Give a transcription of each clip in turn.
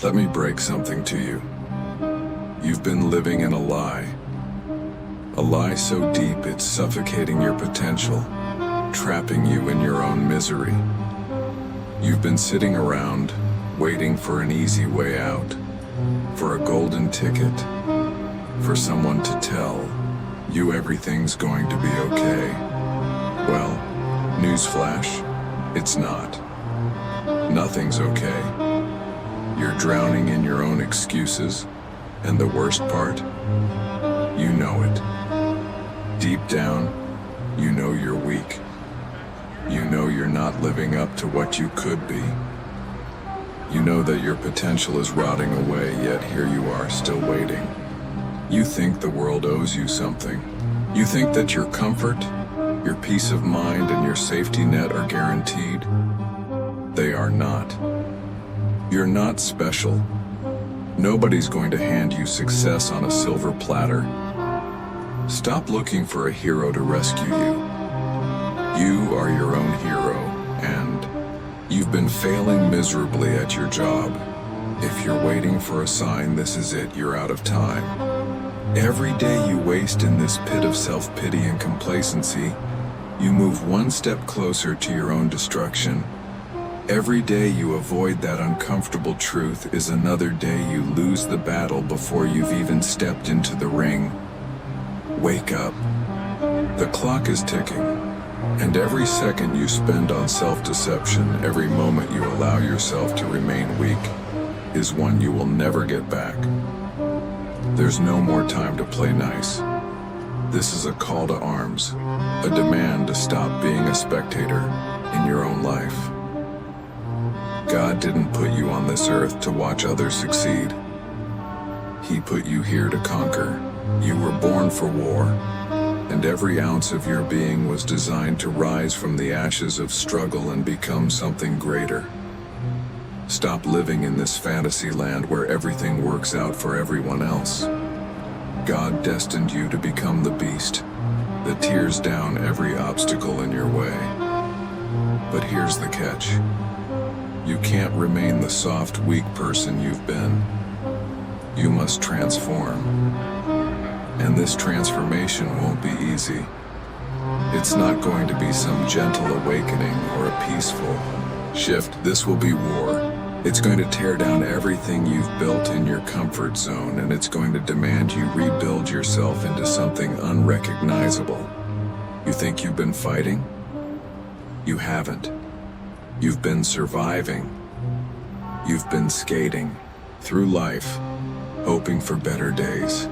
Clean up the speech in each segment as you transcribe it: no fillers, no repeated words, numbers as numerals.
Let me break something to you. You've been living in a lie. A lie so deep it's suffocating your potential, trapping you in your own misery. You've been sitting around, waiting for an easy way out, for a golden ticket, for someone to tell you everything's going to be okay. Well, newsflash, it's not. Nothing's okay. You're drowning in your own excuses, and the worst part, you know it. Deep down, you know you're weak. You know you're not living up to what you could be. You know that your potential is rotting away, yet here you are still waiting. You think the world owes you something. You think that your comfort, your peace of mind, and your safety net are guaranteed. They are not. You're not special. Nobody's going to hand you success on a silver platter. Stop looking for a hero to rescue you. You are your own hero, and you've been failing miserably at your job. If you're waiting for a sign, this is it, you're out of time. Every day you waste in this pit of self-pity and complacency, you move one step closer to your own destruction. Every day you avoid that uncomfortable truth is another day you lose the battle before you've even stepped into the ring. Wake up. The clock is ticking, and every second you spend on self-deception, every moment you allow yourself to remain weak, is one you will never get back. There's no more time to play nice. This is a call to arms, a demand to stop being a spectator in your own life. God didn't put you on this earth to watch others succeed. He put you here to conquer. You were born for war, and every ounce of your being was designed to rise from the ashes of struggle and become something greater. Stop living in this fantasy land where everything works out for everyone else. God destined you to become the beast that tears down every obstacle in your way. But here's the catch. You can't remain the soft, weak person you've been. You must transform. And this transformation won't be easy. It's not going to be some gentle awakening or a peaceful shift. This will be war. It's going to tear down everything you've built in your comfort zone, and it's going to demand you rebuild yourself into something unrecognizable. You think you've been fighting? You haven't. You've been surviving. You've been skating through life, hoping for better days.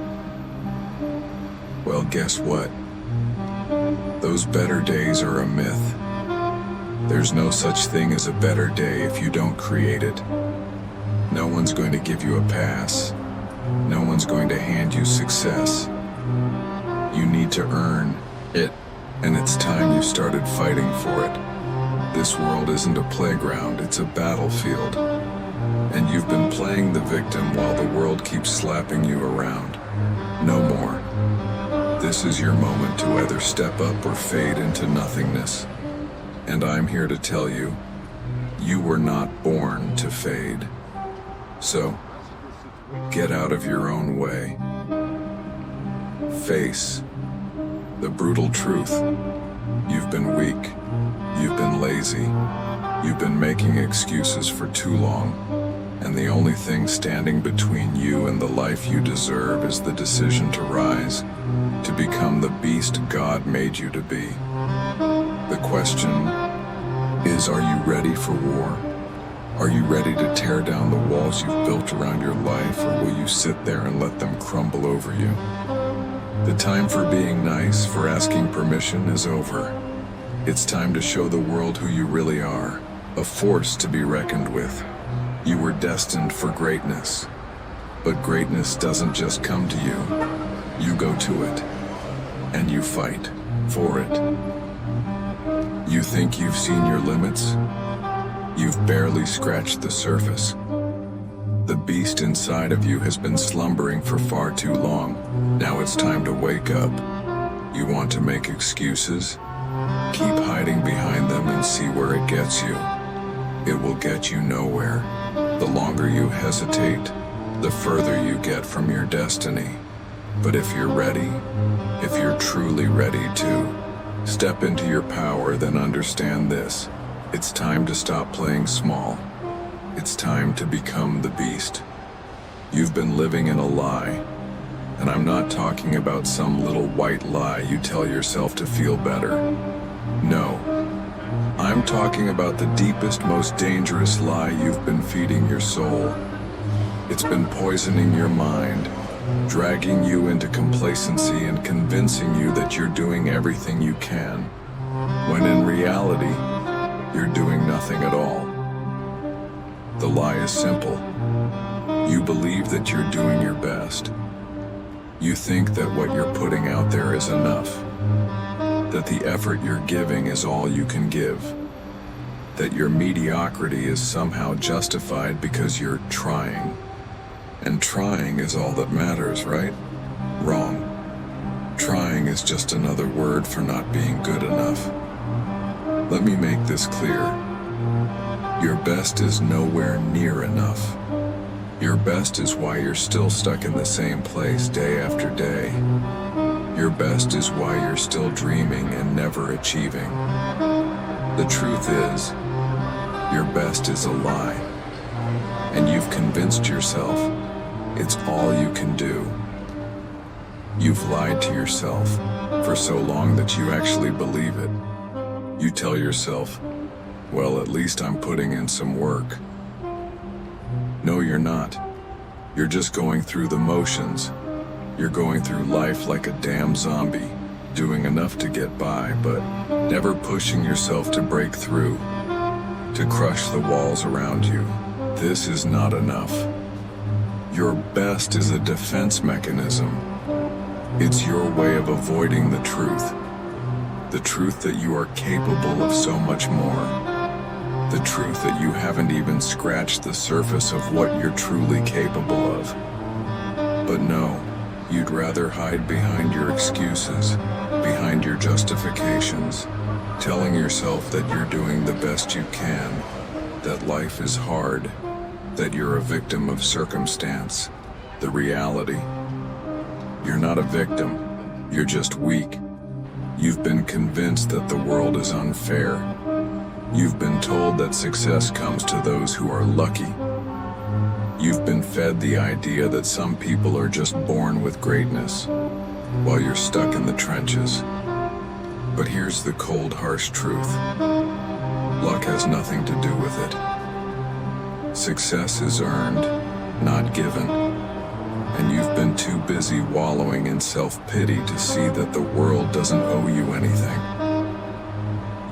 Well, guess what? Those better days are a myth. There's no such thing as a better day if you don't create it. No one's going to give you a pass. No one's going to hand you success. You need to earn it, and it's time you started fighting for it. This world isn't a playground, it's a battlefield. And you've been playing the victim while the world keeps slapping you around. No more. This is your moment to either step up or fade into nothingness. And I'm here to tell you, you were not born to fade. So, get out of your own way. Face the brutal truth. You've been weak. You've been lazy. You've been making excuses for too long. And the only thing standing between you and the life you deserve is the decision to rise, to become the beast God made you to be. The question is, are you ready for war? Are you ready to tear down the walls you've built around your life, or will you sit there and let them crumble over you? The time for being nice, for asking permission, is over. It's time to show the world who you really are, a force to be reckoned with. You were destined for greatness. But greatness doesn't just come to you. You go to it, and you fight for it. You think you've seen your limits? You've barely scratched the surface. The beast inside of you has been slumbering for far too long. Now it's time to wake up. You want to make excuses? Keep hiding behind them and see where it gets you. It will get you nowhere. The longer you hesitate, the further you get from your destiny. But if you're ready, if you're truly ready to step into your power, then understand this. It's time to stop playing small. It's time to become the beast. You've been living in a lie. And I'm not talking about some little white lie you tell yourself to feel better. No. I'm talking about the deepest, most dangerous lie you've been feeding your soul. It's been poisoning your mind, dragging you into complacency and convincing you that you're doing everything you can, when in reality, you're doing nothing at all. The lie is simple. You believe that you're doing your best. You think that what you're putting out there is enough, that the effort you're giving is all you can give, that your mediocrity is somehow justified because you're trying. And trying is all that matters, right? Wrong. Trying is just another word for not being good enough. Let me make this clear. Your best is nowhere near enough. Your best is why you're still stuck in the same place day after day. Your best is why you're still dreaming and never achieving. The truth is, your best is a lie. And you've convinced yourself it's all you can do. You've lied to yourself for so long that you actually believe it. You tell yourself, well, at least I'm putting in some work. No, you're not. You're just going through the motions. You're going through life like a damn zombie, doing enough to get by, but never pushing yourself to break through, to crush the walls around you. This is not enough. Your best is a defense mechanism. It's your way of avoiding the truth that you are capable of so much more. The truth that you haven't even scratched the surface of what you're truly capable of. But no, you'd rather hide behind your excuses, behind your justifications, telling yourself that you're doing the best you can, that life is hard, that you're a victim of circumstance. The reality, you're not a victim, you're just weak. You've been convinced that the world is unfair. You've been told that success comes to those who are lucky. You've been fed the idea that some people are just born with greatness, while you're stuck in the trenches. But here's the cold, harsh truth. Luck has nothing to do with it. Success is earned, not given. And you've been too busy wallowing in self-pity to see that the world doesn't owe you anything.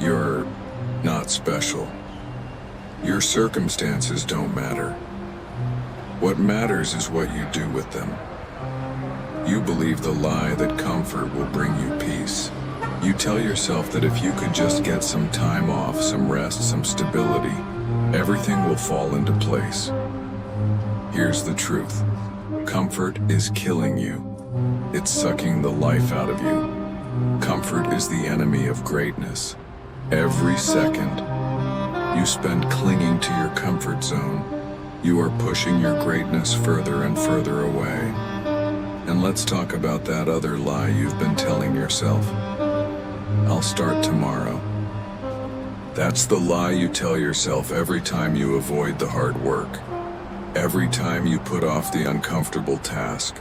You're not special. Your circumstances don't matter. What matters is what you do with them. You believe the lie that comfort will bring you peace. You tell yourself that if you could just get some time off, some rest, some stability, everything will fall into place. Here's the truth. Comfort is killing you. It's sucking the life out of you. Comfort is the enemy of greatness. Every second you spend clinging to your comfort zone, you are pushing your greatness further and further away. And let's talk about that other lie you've been telling yourself. I'll start tomorrow. That's the lie you tell yourself every time you avoid the hard work. Every time you put off the uncomfortable task.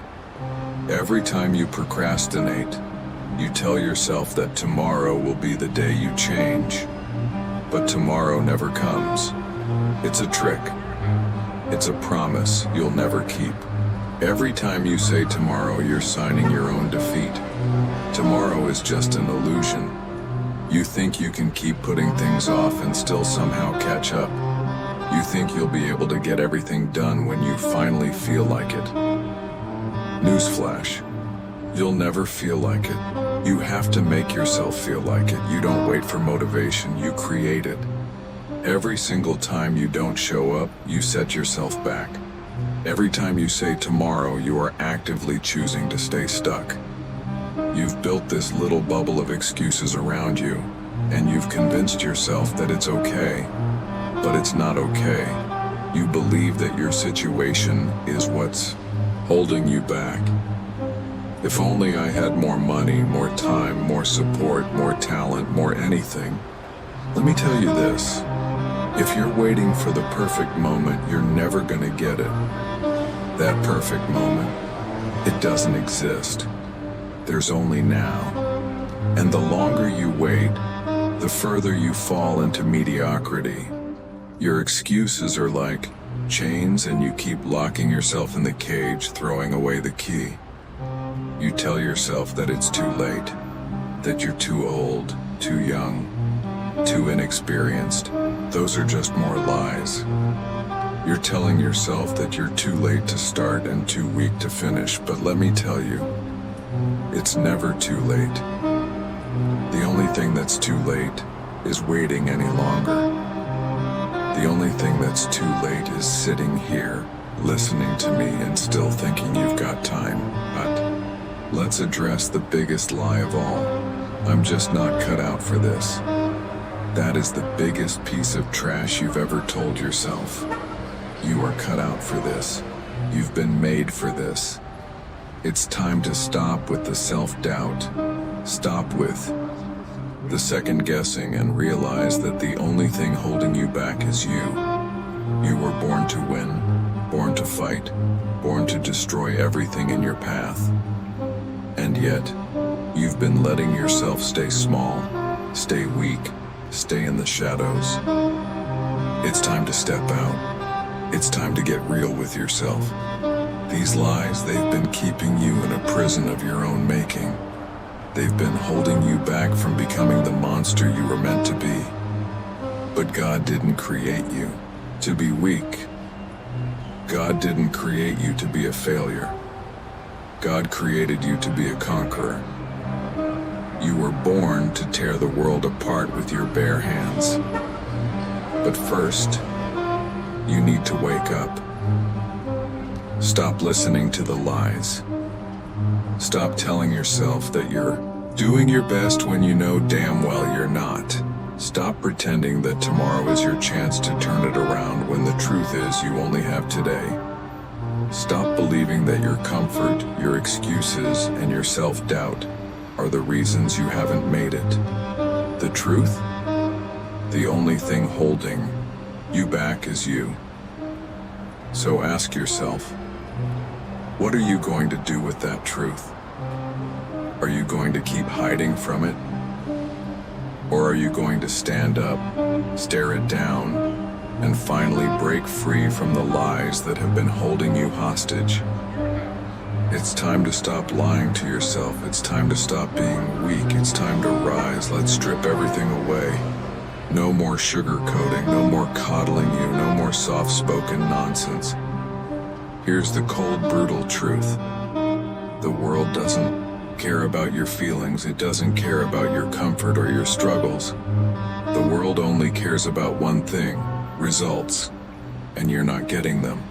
Every time you procrastinate. You tell yourself that tomorrow will be the day you change. But tomorrow never comes. It's a trick. It's a promise you'll never keep. Every time you say tomorrow, you're signing your own defeat. Tomorrow is just an illusion. You think you can keep putting things off and still somehow catch up. You think you'll be able to get everything done when you finally feel like it. Newsflash. You'll never feel like it. You have to make yourself feel like it. You don't wait for motivation, you create it. Every single time you don't show up, you set yourself back. Every time you say tomorrow, you are actively choosing to stay stuck. You've built this little bubble of excuses around you, and you've convinced yourself that it's okay. But it's not okay. You believe that your situation is what's holding you back. If only I had more money, more time, more support, more talent, more anything. Let me tell you this. If you're waiting for the perfect moment, you're never gonna get it. That perfect moment, it doesn't exist. There's only now. And the longer you wait, the further you fall into mediocrity. Your excuses are like chains, and you keep locking yourself in the cage, throwing away the key. You tell yourself that it's too late, that you're too old, too young, too inexperienced. Those are just more lies. You're telling yourself that you're too late to start and too weak to finish, but let me tell you, it's never too late. The only thing that's too late is waiting any longer. The only thing that's too late is sitting here, listening to me and still thinking you've got time. But let's address the biggest lie of all. I'm just not cut out for this. That is the biggest piece of trash you've ever told yourself. You are cut out for this. You've been made for this. It's time to stop with the self-doubt. Stop with the second-guessing and realize that the only thing holding you back is you. You were born to win, born to fight, born to destroy everything in your path. And yet, you've been letting yourself stay small, stay weak, stay in the shadows. It's time to step out. It's time to get real with yourself. These lies, they've been keeping you in a prison of your own making. They've been holding you back from becoming the monster you were meant to be. But God didn't create you to be weak. God didn't create you to be a failure. God created you to be a conqueror. You were born to tear the world apart with your bare hands. But first, you need to wake up. Stop listening to the lies. Stop telling yourself that you're doing your best when you know damn well you're not. Stop pretending that tomorrow is your chance to turn it around when the truth is you only have today. Stop believing that your comfort, your excuses, and your self-doubt are the reasons you haven't made it. The truth? The only thing holding you back is you. So ask yourself, what are you going to do with that truth? Are you going to keep hiding from it? Or are you going to stand up, stare it down, and finally break free from the lies that have been holding you hostage? It's time to stop lying to yourself. It's time to stop being weak. It's time to rise. Let's strip everything away. No more sugarcoating, no more coddling you, no more soft-spoken nonsense. Here's the cold, brutal truth. The world doesn't care about your feelings. It doesn't care about your comfort or your struggles. The world only cares about one thing, results. And you're not getting them.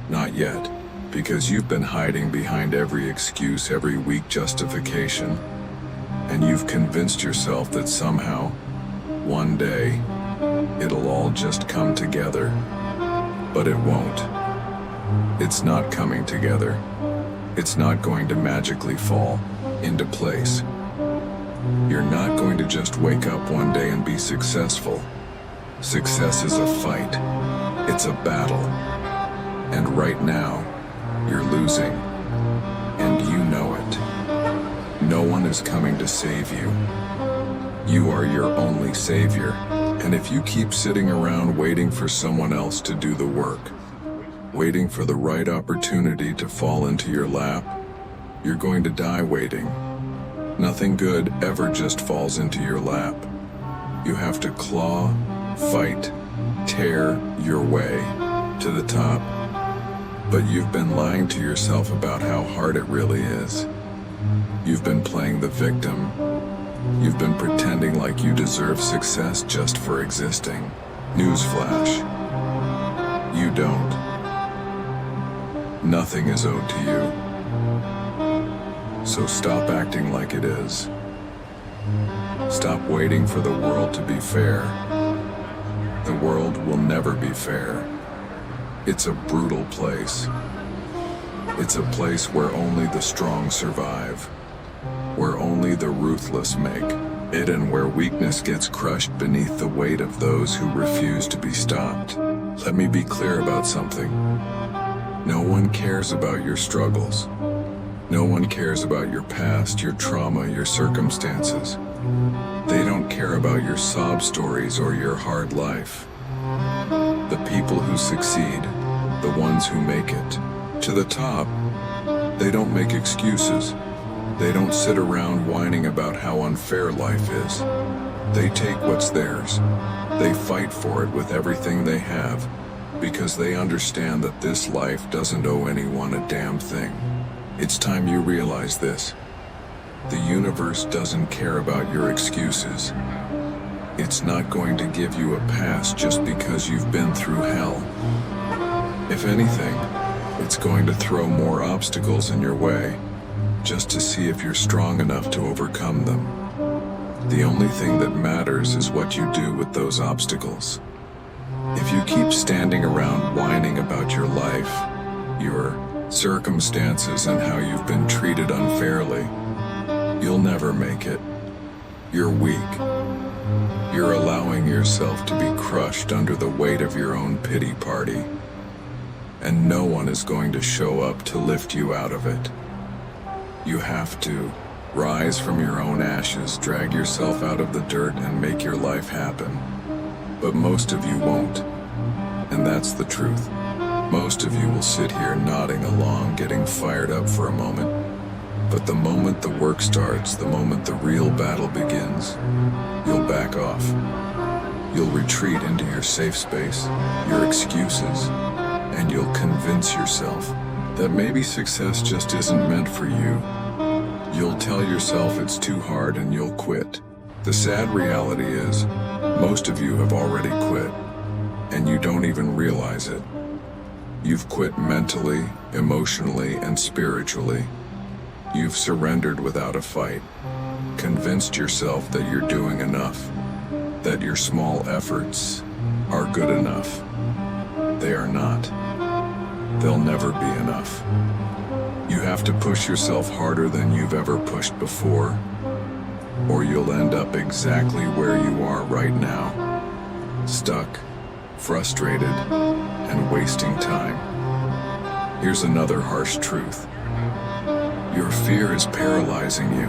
Not yet. Because you've been hiding behind every excuse, every weak justification. And you've convinced yourself that somehow, one day, it'll all just come together. But it won't. It's not coming together. It's not going to magically fall into place. You're not going to just wake up one day and be successful. Success is a fight. It's a battle. And right now, you're losing. And you know it. No one is coming to save you. You are your only savior. And if you keep sitting around waiting for someone else to do the work, waiting for the right opportunity to fall into your lap, you're going to die waiting. Nothing good ever just falls into your lap. You have to claw, fight, tear your way to the top. But you've been lying to yourself about how hard it really is. You've been playing the victim. You've been pretending like you deserve success just for existing. Newsflash. You don't. Nothing is owed to you. So stop acting like it is. Stop waiting for the world to be fair. The world will never be fair. It's a brutal place. It's a place where only the strong survive, where only the ruthless make it, and where weakness gets crushed beneath the weight of those who refuse to be stopped. Let me be clear about something. No one cares about your struggles. No one cares about your past, your trauma, your circumstances. They don't care about your sob stories or your hard life. The people who succeed, the ones who make it to the top, they don't make excuses. They don't sit around whining about how unfair life is. They take what's theirs. They fight for it with everything they have, because they understand that this life doesn't owe anyone a damn thing. It's time you realize this. The universe doesn't care about your excuses. It's not going to give you a pass just because you've been through hell. If anything, it's going to throw more obstacles in your way, just to see if you're strong enough to overcome them. The only thing that matters is what you do with those obstacles. If you keep standing around whining about your life, your circumstances, and how you've been treated unfairly, you'll never make it. You're weak. You're allowing yourself to be crushed under the weight of your own pity party. And no one is going to show up to lift you out of it. You have to rise from your own ashes, drag yourself out of the dirt, and make your life happen. But most of you won't. And that's the truth. Most of you will sit here nodding along, getting fired up for a moment. But the moment the work starts, the moment the real battle begins, you'll back off. You'll retreat into your safe space, your excuses, and you'll convince yourself that maybe success just isn't meant for you. You'll tell yourself it's too hard and you'll quit. The sad reality is, most of you have already quit, and you don't even realize it. You've quit mentally, emotionally, and spiritually. You've surrendered without a fight, convinced yourself that you're doing enough, that your small efforts are good enough. They are not. They'll never be enough. You have to push yourself harder than you've ever pushed before, or you'll end up exactly where you are right now, stuck, frustrated, and wasting time. Here's another harsh truth. Your fear is paralyzing you.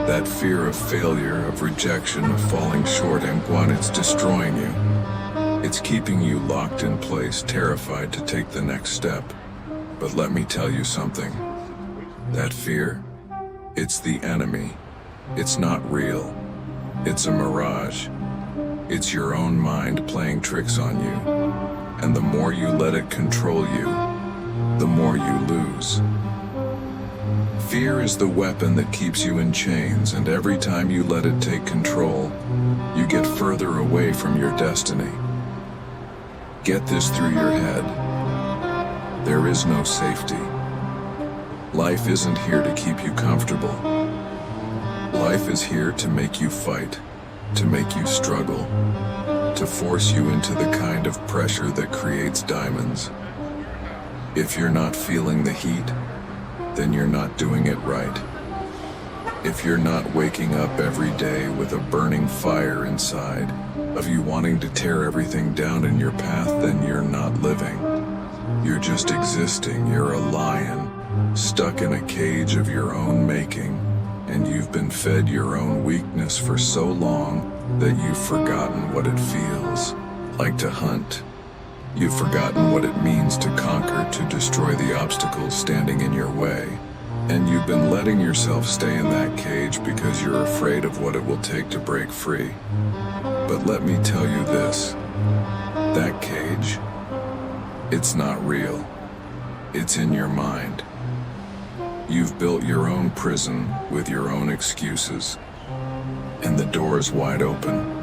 That fear of failure, of rejection, of falling short, and it's destroying you. It's keeping you locked in place, terrified to take the next step. But let me tell you something. That fear, it's the enemy. It's not real. It's a mirage. It's your own mind playing tricks on you. And the more you let it control you, the more you lose. Fear is the weapon that keeps you in chains, and every time you let it take control, you get further away from your destiny. Get this through your head. There is no safety. Life isn't here to keep you comfortable. Life is here to make you fight, to make you struggle, to force you into the kind of pressure that creates diamonds. If you're not feeling the heat, then you're not doing it right. If you're not waking up every day with a burning fire inside of you wanting to tear everything down in your path, then you're not living. You're just existing. You're a lion, stuck in a cage of your own making, and you've been fed your own weakness for so long that you've forgotten what it feels like to hunt. You've forgotten what it means to conquer, to destroy the obstacles standing in your way. And you've been letting yourself stay in that cage because you're afraid of what it will take to break free. But let me tell you this, that cage, it's not real. It's in your mind. You've built your own prison with your own excuses, and the door's wide open.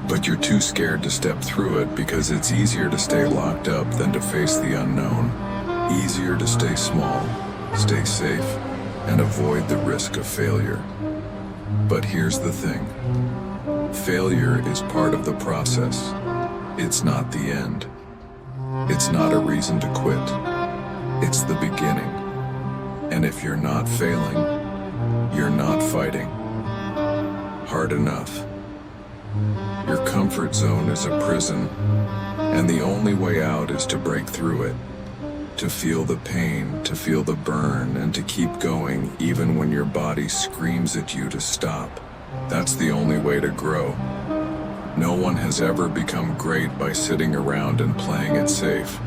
But you're too scared to step through it because it's easier to stay locked up than to face the unknown. Easier to stay small, stay safe, and avoid the risk of failure. But here's the thing. Failure is part of the process. It's not the end. It's not a reason to quit. It's the beginning. And if you're not failing, you're not fighting hard enough. Your comfort zone is a prison, and the only way out is to break through it, to feel the pain, to feel the burn, and to keep going even when your body screams at you to stop. That's the only way to grow. No one has ever become great by sitting around and playing it safe.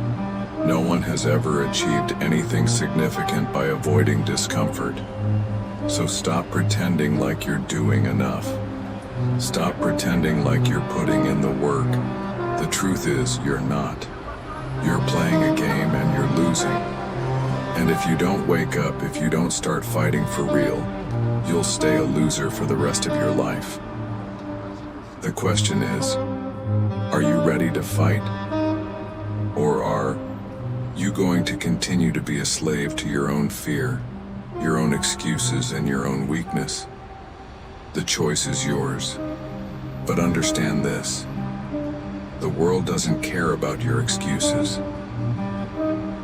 No one has ever achieved anything significant by avoiding discomfort. So stop pretending like you're doing enough. Stop pretending like you're putting in the work. The truth is, you're not. You're playing a game and you're losing. And if you don't wake up, if you don't start fighting for real, you'll stay a loser for the rest of your life. The question is, are you ready to fight? Or are you going to continue to be a slave to your own fear, your own excuses, and your own weakness? The choice is yours. But understand this. The world doesn't care about your excuses.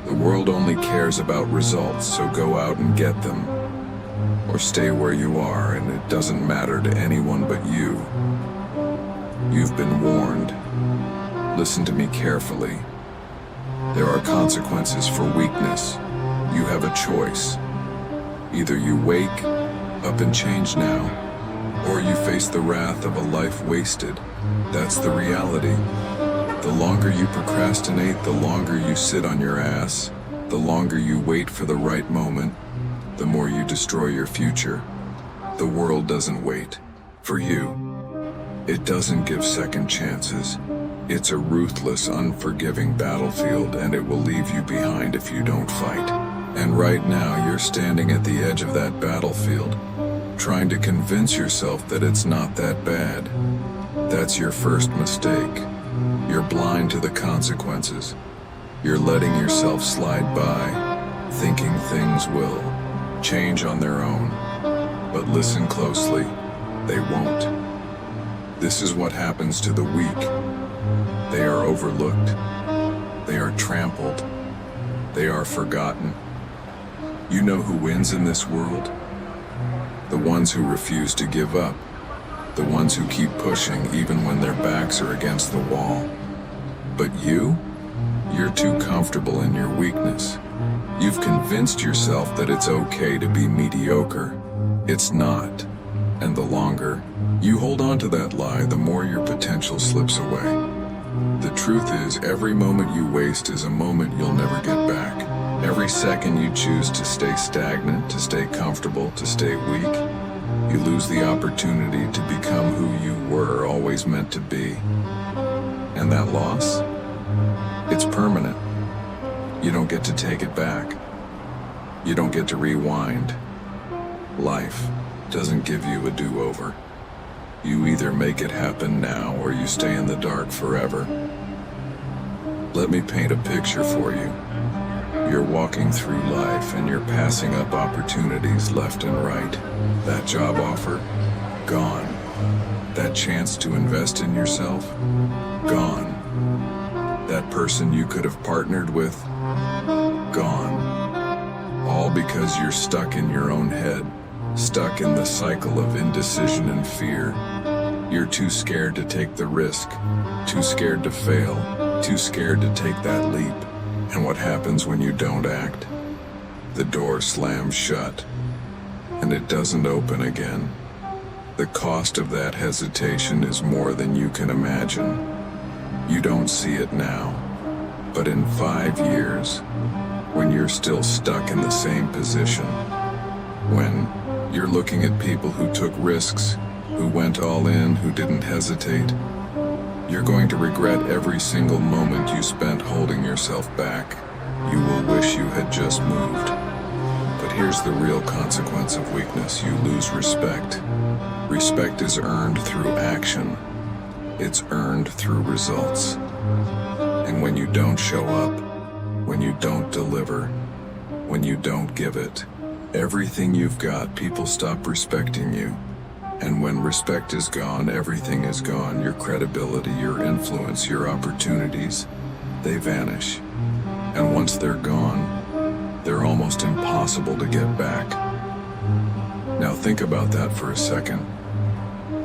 The world only cares about results, so go out and get them. Or stay where you are, and it doesn't matter to anyone but you. You've been warned. Listen to me carefully. There are consequences for weakness. You have a choice. Either you wake up and change now, or you face the wrath of a life wasted. That's the reality. The longer you procrastinate, the longer you sit on your ass, the longer you wait for the right moment, the more you destroy your future. The world doesn't wait for you. It doesn't give second chances. It's a ruthless, unforgiving battlefield, and it will leave you behind if you don't fight. And right now, you're standing at the edge of that battlefield, trying to convince yourself that it's not that bad. That's your first mistake. You're blind to the consequences. You're letting yourself slide by, thinking things will change on their own. But listen closely, they won't. This is what happens to the weak. They are overlooked. They are trampled. They are forgotten. You know who wins in this world? The ones who refuse to give up. The ones who keep pushing even when their backs are against the wall. But you're too comfortable in your weakness. You've convinced yourself that it's okay to be mediocre. It's not. And the longer you hold on to that lie, the more your potential slips away. The truth is, every moment you waste is a moment you'll never get back. Every second you choose to stay stagnant, to stay comfortable, to stay weak, you lose the opportunity to become who you were always meant to be. And that loss? It's permanent. You don't get to take it back. You don't get to rewind. Life doesn't give you a do-over. You either make it happen now or you stay in the dark forever. Let me paint a picture for you. You're walking through life and you're passing up opportunities left and right. That job offer? Gone. That chance to invest in yourself? Gone. That person you could have partnered with? Gone. All because you're stuck in your own head, stuck in the cycle of indecision and fear. You're too scared to take the risk, too scared to fail, too scared to take that leap. And what happens when you don't act? The door slams shut, and it doesn't open again. The cost of that hesitation is more than you can imagine. You don't see it now, but in 5 years, when you're still stuck in the same position, when you're looking at people who took risks, who went all in, who didn't hesitate, you're going to regret every single moment you spent holding yourself back. You will wish you had just moved. But here's the real consequence of weakness. You lose respect. Respect is earned through action. It's earned through results. And when you don't show up, when you don't deliver, when you don't give it, everything you've got, people stop respecting you. And when respect is gone, everything is gone. Your credibility, your influence, your opportunities, they vanish. And once they're gone, they're almost impossible to get back. Now think about that for a second.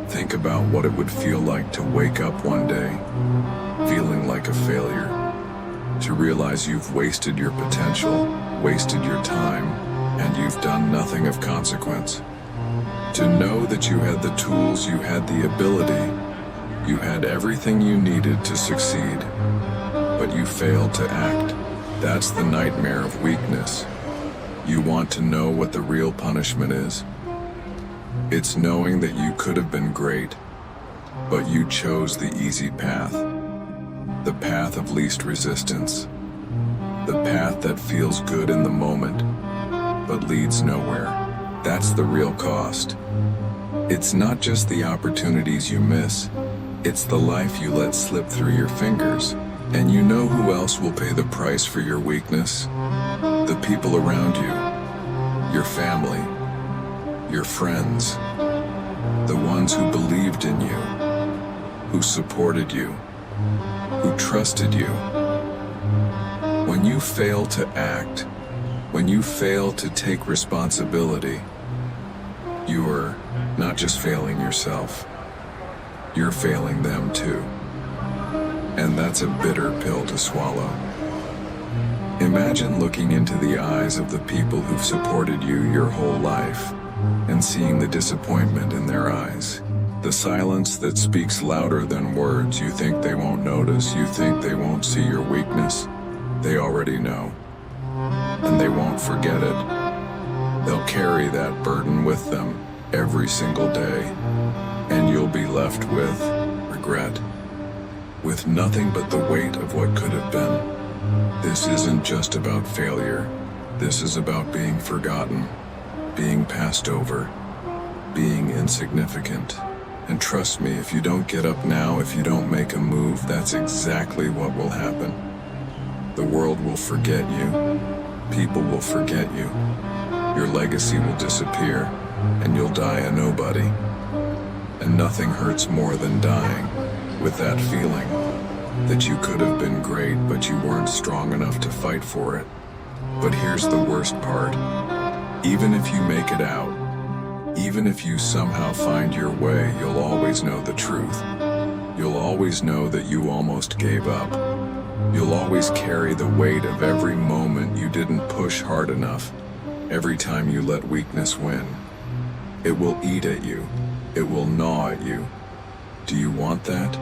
Think about what it would feel like to wake up one day, feeling like a failure, to realize you've wasted your potential, wasted your time, and you've done nothing of consequence. To know that you had the tools, you had the ability, you had everything you needed to succeed, but you failed to act. That's the nightmare of weakness. You want to know what the real punishment is? It's knowing that you could have been great, but you chose the easy path. The path of least resistance. The path that feels good in the moment, but leads nowhere. That's the real cost. It's not just the opportunities you miss, it's the life you let slip through your fingers. And you know who else will pay the price for your weakness? The people around you, your family, your friends, the ones who believed in you, who supported you, who trusted you. When you fail to act, when you fail to take responsibility, you're not just failing yourself, you're failing them too. And that's a bitter pill to swallow. Imagine looking into the eyes of the people who've supported you your whole life and seeing the disappointment in their eyes. The silence that speaks louder than words. You think they won't notice, you think they won't see your weakness. They already know, and they won't forget it. They'll carry that burden with them every single day, and you'll be left with regret, with nothing but the weight of what could have been. This isn't just about failure. This is about being forgotten, being passed over, being insignificant. And trust me, if you don't get up now, if you don't make a move, that's exactly what will happen. The world will forget you. People will forget you. Your legacy will disappear, and you'll die a nobody. And nothing hurts more than dying with that feeling that you could have been great, but you weren't strong enough to fight for it. But here's the worst part. Even if you make it out, even if you somehow find your way, you'll always know the truth. You'll always know that you almost gave up. You'll always carry the weight of every moment you didn't push hard enough, every time you let weakness win. It will eat at you. It will gnaw at you. Do you want that?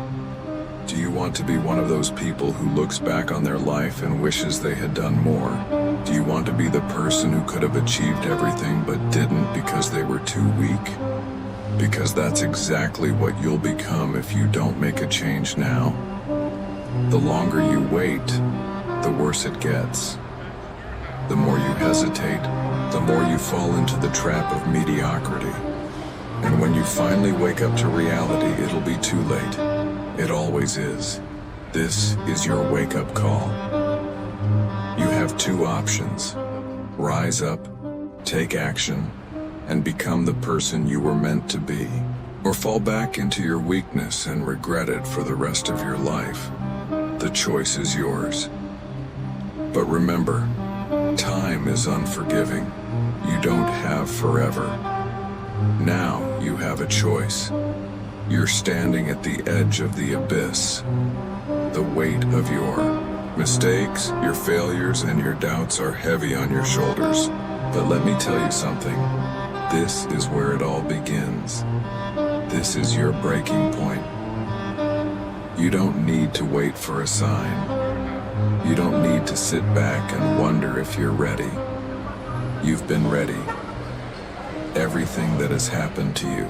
Do you want to be one of those people who looks back on their life and wishes they had done more? Do you want to be the person who could have achieved everything but didn't because they were too weak? Because that's exactly what you'll become if you don't make a change now. The longer you wait, the worse it gets. The more you hesitate, the more you fall into the trap of mediocrity. And when you finally wake up to reality, it'll be too late. It always is. This is your wake-up call. You have two options. Rise up, take action, and become the person you were meant to be. Or fall back into your weakness and regret it for the rest of your life. The choice is yours. But remember, time is unforgiving. You don't have forever. Now you have a choice. You're standing at the edge of the abyss. The weight of your mistakes, your failures, and your doubts are heavy on your shoulders. But let me tell you something. This is where it all begins. This is your breaking point. You don't need to wait for a sign. You don't need to sit back and wonder if you're ready. You've been ready. Everything that has happened to you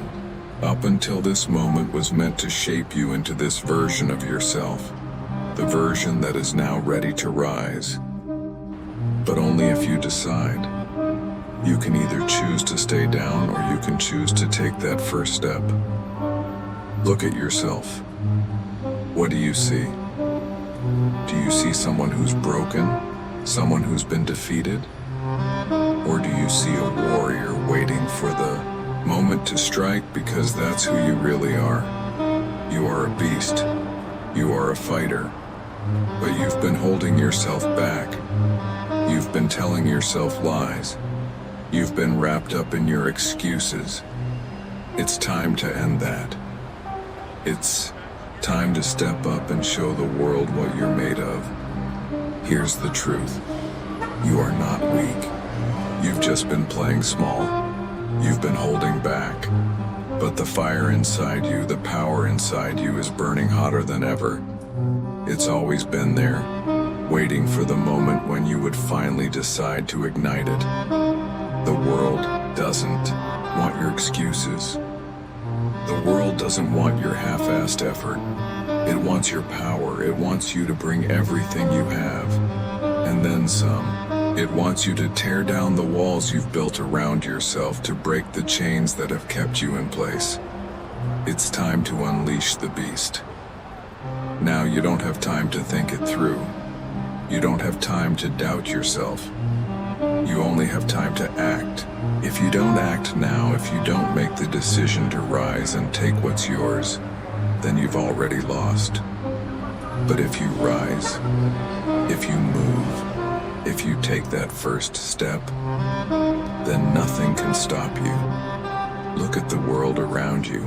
up until this moment was meant to shape you into this version of yourself, the version that is now ready to rise. But only if you decide. You can either choose to stay down or you can choose to take that first step. Look at yourself. What do you see? Do you see someone who's broken? Someone who's been defeated? Or do you see a warrior waiting for the moment to strike, because that's who you really are? You are a beast. You are a fighter. But you've been holding yourself back You've been telling yourself lies. You've been wrapped up in your excuses. It's time to end that. It's time to step up and show the world what you're made of. Here's the truth. You are not weak. You've just been playing small. You've been holding back. But the fire inside you, the power inside you is burning hotter than ever. It's always been there, waiting for the moment when you would finally decide to ignite it. The world doesn't want your excuses. The world doesn't want your half-assed effort. It wants your power. It wants you to bring everything you have, and then some. It wants you to tear down the walls you've built around yourself, to break the chains that have kept you in place. It's time to unleash the beast. Now you don't have time to think it through. You don't have time to doubt yourself. You only have time to act. If you don't act now, if you don't make the decision to rise and take what's yours, then you've already lost. But if you rise, if you move, if you take that first step, then nothing can stop you. Look at the world around you.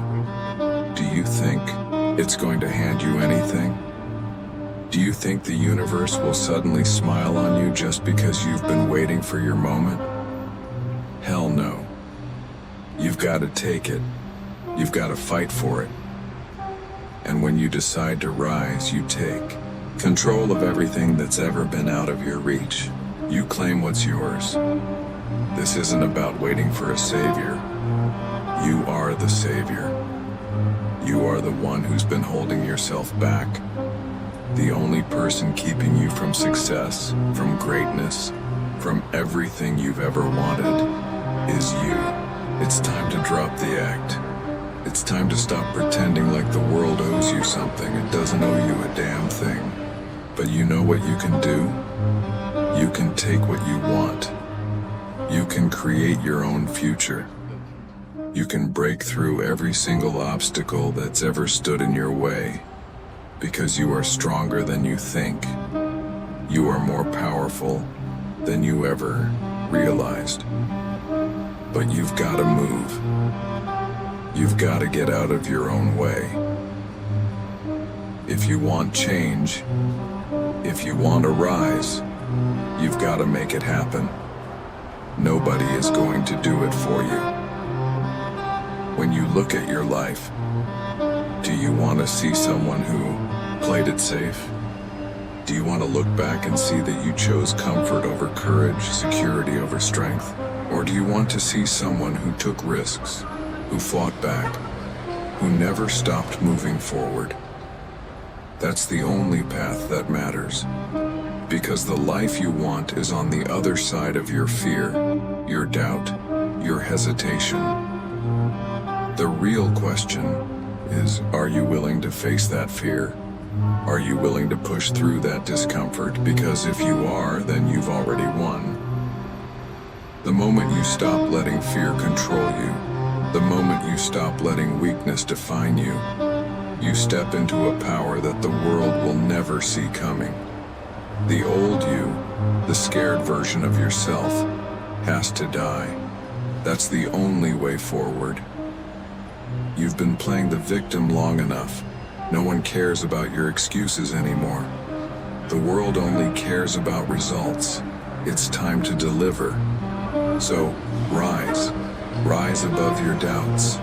Do you think it's going to hand you anything? Do you think the universe will suddenly smile on you just because you've been waiting for your moment? Hell no. You've got to take it. You've got to fight for it. And when you decide to rise, you take control of everything that's ever been out of your reach. You claim what's yours. This isn't about waiting for a savior. You are the savior. You are the one who's been holding yourself back. The only person keeping you from success, from greatness, from everything you've ever wanted is you. It's time to drop the act. It's time to stop pretending like the world owes you something. It doesn't owe you a damn thing. But you know what you can do? You can take what you want. You can create your own future. You can break through every single obstacle that's ever stood in your way. Because you are stronger than you think. You are more powerful than you ever realized. But you've got to move. You've got to get out of your own way. If you want change, if you want to rise, you've got to make it happen. Nobody is going to do it for you. When you look at your life, do you want to see someone who played it safe? Do you want to look back and see that you chose comfort over courage, security over strength? Or do you want to see someone who took risks, who fought back, who never stopped moving forward? That's the only path that matters. Because the life you want is on the other side of your fear, your doubt, your hesitation. The real question is, are you willing to face that fear? Are you willing to push through that discomfort? Because if you are, then you've already won. The moment you stop letting fear control you, the moment you stop letting weakness define you, you step into a power that the world will never see coming. The old you, the scared version of yourself, has to die. That's the only way forward. You've been playing the victim long enough. No one cares about your excuses anymore. The world only cares about results. It's time to deliver. So, rise. Rise above your doubts.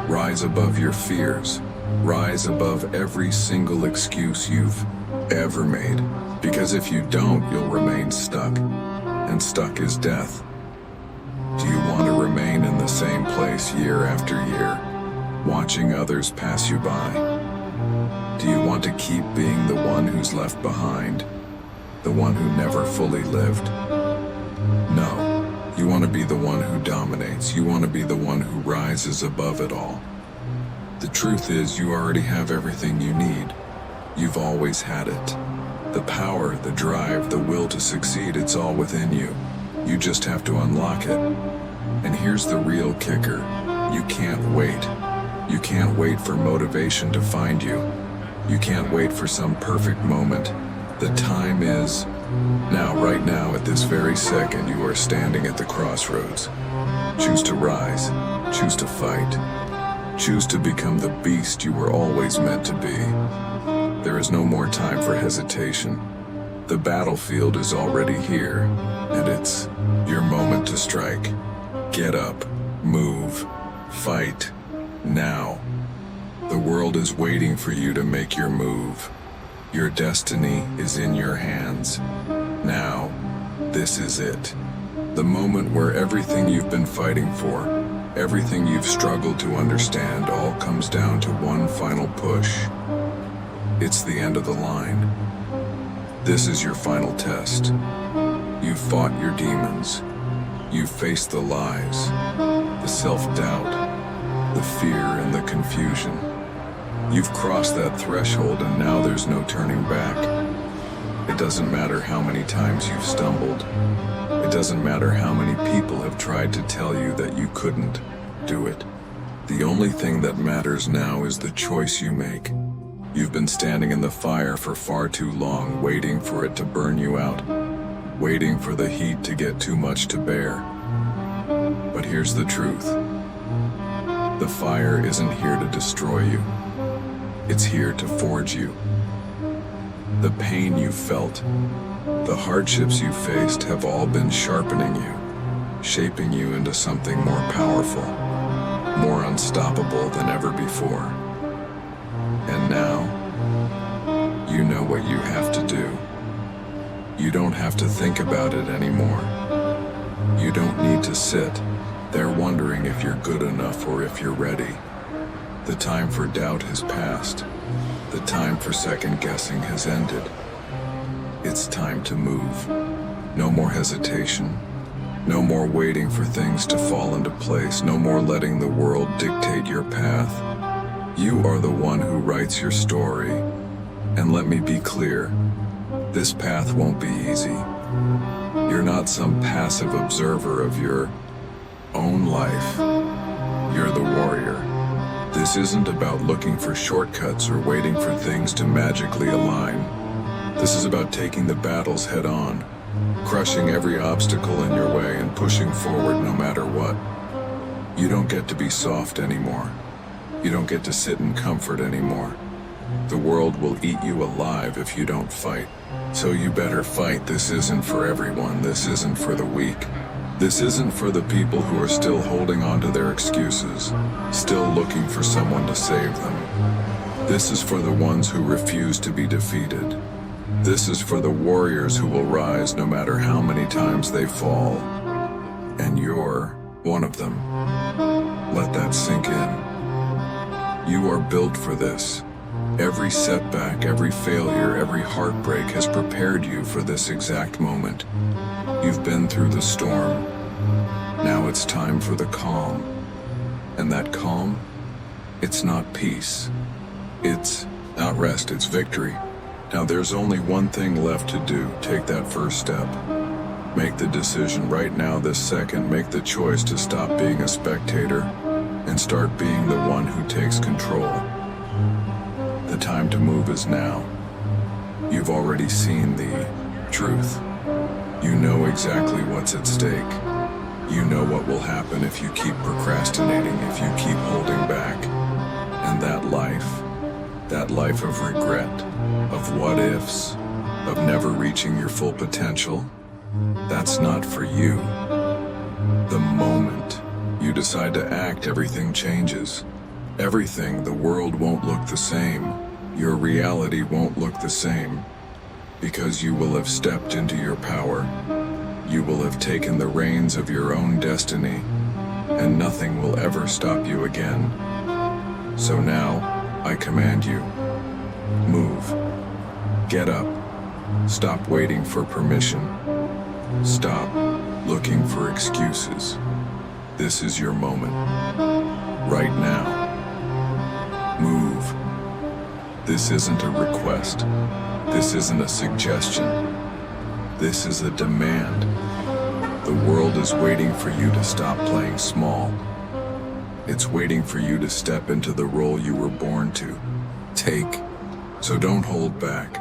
Rise above your fears. Rise above every single excuse you've ever made. Because if you don't, you'll remain stuck. And stuck is death. Do you want to remain in the same place year after year, watching others pass you by? Do you want to keep being the one who's left behind, the one who never fully lived? No. You want to be the one who dominates. You want to be the one who rises above it all. The truth is, you already have everything you need. You've always had it. The power, the drive, the will to succeed, it's all within you. You just have to unlock it. And here's the real kicker. You can't wait. You can't wait for motivation to find you. You can't wait for some perfect moment. The time is now. Right now, at this very second, you are standing at the crossroads. Choose to rise, choose to fight, choose to become the beast you were always meant to be. There is no more time for hesitation. The battlefield is already here, and it's your moment to strike. Get up, move, fight, now. The world is waiting for you to make your move. Your destiny is in your hands. Now, this is it. The moment where everything you've been fighting for, everything you've struggled to understand, all comes down to one final push. It's the end of the line. This is your final test. You've fought your demons. You've faced the lies, the self-doubt, the fear and the confusion. You've crossed that threshold, and now there's no turning back. It doesn't matter how many times you've stumbled. It doesn't matter how many people have tried to tell you that you couldn't do it. The only thing that matters now is the choice you make. You've been standing in the fire for far too long, waiting for it to burn you out, waiting for the heat to get too much to bear. But here's the truth. The fire isn't here to destroy you. It's here to forge you. The pain you felt, the hardships you faced have all been sharpening you, shaping you into something more powerful, more unstoppable than ever before. And now, you know what you have to do. You don't have to think about it anymore. You don't need to sit there wondering if you're good enough or if you're ready. The time for doubt has passed. The time for second guessing has ended. It's time to move. No more hesitation. No more waiting for things to fall into place. No more letting the world dictate your path. You are the one who writes your story. And let me be clear, this path won't be easy. You're not some passive observer of your own life. You're the warrior. This isn't about looking for shortcuts or waiting for things to magically align. This is about taking the battles head on, crushing every obstacle in your way and pushing forward no matter what. You don't get to be soft anymore. You don't get to sit in comfort anymore. The world will eat you alive if you don't fight. So you better fight. This isn't for everyone. This isn't for the weak. This isn't for the people who are still holding on to their excuses, still looking for someone to save them. This is for the ones who refuse to be defeated. This is for the warriors who will rise no matter how many times they fall. And you're one of them. Let that sink in. You are built for this. Every setback, every failure, every heartbreak has prepared you for this exact moment. You've been through the storm. Now it's time for the calm. And that calm, it's not peace. It's not rest, it's victory. Now there's only one thing left to do. Take that first step. Make the decision right now, this second. Make the choice to stop being a spectator and start being the one who takes control. The time to move is now. You've already seen the truth. You know exactly what's at stake. You know what will happen if you keep procrastinating, if you keep holding back. And that life of regret, of what ifs, of never reaching your full potential, that's not for you. The moment you decide to act, everything changes. Everything, the world won't look the same. Your reality won't look the same. Because you will have stepped into your power. You will have taken the reins of your own destiny, and nothing will ever stop you again. So now, I command you, move. Get up. Stop waiting for permission. Stop looking for excuses. This is your moment. Right now. Move. This isn't a request. This isn't a suggestion. This is a demand. The world is waiting for you to stop playing small. It's waiting for you to step into the role you were born to take. So don't hold back.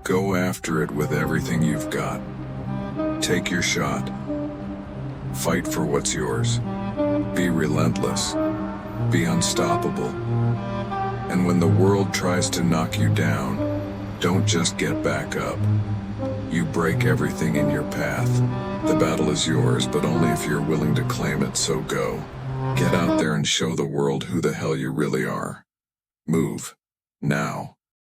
Go after it with everything you've got. Take your shot. Fight for what's yours. Be relentless. Be unstoppable. And when the world tries to knock you down, don't just get back up. You break everything in your path. The battle is yours, but only if you're willing to claim it, so go. Get out there and show the world who the hell you really are. Move. Now.